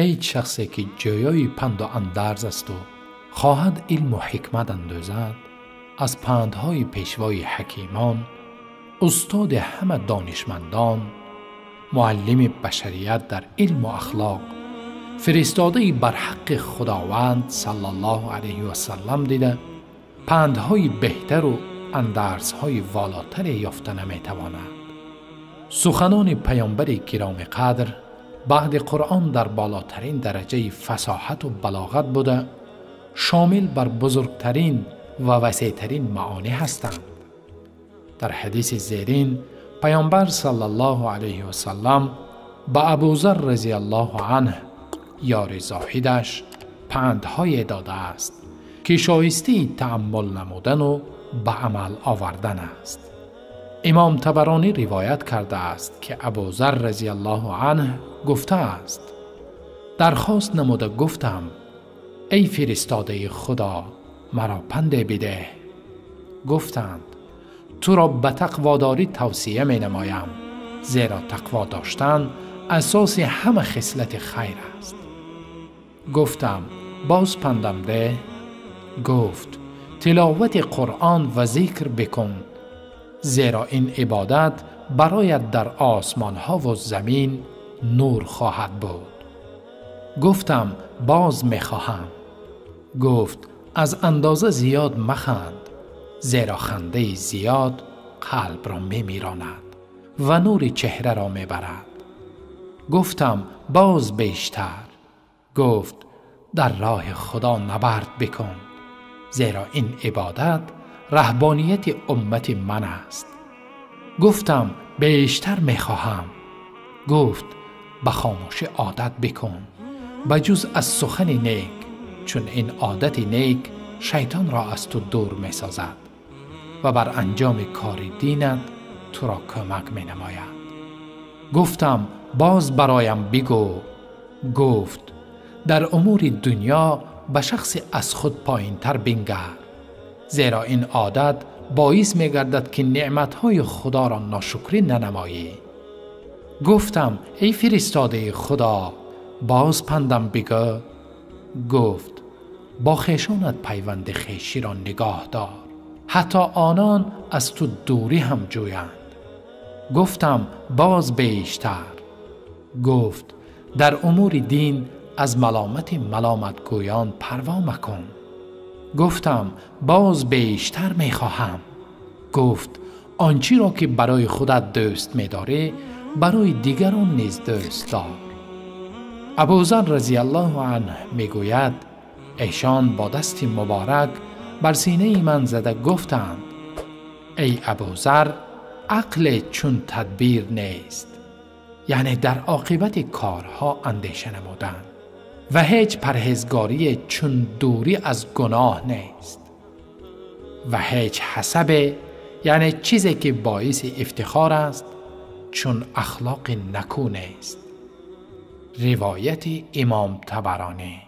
هیچ شخصی که جویای پند و اندرز است و خواهد علم و حکمت اندوزد، از پندهای پیشوای حکیمان، استاد همه دانشمندان، معلم بشریت در علم و اخلاق، فرستاده بر حق خداوند صلی الله علیه و سلم دیده پندهای بهتر و اندرزهای والاتر یافته نمیتواند. سخنان پیامبر کرام قدر بعد قرآن در بالاترین درجه فصاحت و بلاغت بوده، شامل بر بزرگترین و وسیعترین معانی هستند. در حدیث زیرین پیامبر صلی الله علیه و سلم به ابوذر رضی الله عنه یار زاهدش پندهای داده است که شایسته تأمل نمودن و به عمل آوردن است. امام طبرانی روایت کرده است که ابوذر رضی الله عنه گفته است: درخواست نموده گفتم ای فرستاده خدا مرا پند بده. گفتند تو را به تقواداری توصیه می نمایم، زیرا تقوا داشتن اساس همه خصلت خیر است. گفتم باز پندم ده. گفت تلاوت قرآن و ذکر بکن، زیرا این عبادت برایت در آسمان ها و زمین نور خواهد بود. گفتم باز می خواهم. گفت از اندازه زیاد مخند، زیرا خنده زیاد قلب را می میراند و نور چهره را می برد. گفتم باز بیشتر. گفت در راه خدا نبرد بکن، زیرا این عبادت رهبانیت امت من است. گفتم بیشتر می خواهم. گفت به خاموشی عادت بکن، بجز از سخن نیک، چون این عادت نیک شیطان را از تو دور می سازد و بر انجام کار دینت تو را کمک می نماید. گفتم باز برایم بگو. گفت در امور دنیا به شخص از خود پایین تر بنگر، زیرا این عادت باعث می گردد که نعمتهای خدا را ناشکری ننمایی. گفتم ای فرستاده خدا باز پندم بگو. گفت با خویشانت پیوند خویشی را نگاه دار، حتی آنان از تو دوری هم جویند. گفتم باز بیشتر. گفت در امور دین از ملامت گویان پروا مکن. گفتم باز بیشتر می خواهم. گفت آنچی را که برای خودت دوست می داری برای دیگران نیز دوست دار. ابوذر رضی الله عنه می گوید ایشان با دست مبارک بر سینه من زده گفتند ای ابوذر، عقل چون تدبیر نیست، یعنی در عاقبت کارها اندیشه نمودن، و هیچ پرهیزگاری چون دوری از گناه نیست، و هیچ حسب، یعنی چیزی که باعث افتخار است، چون اخلاق نکو نیست. روایت امام طبرانی.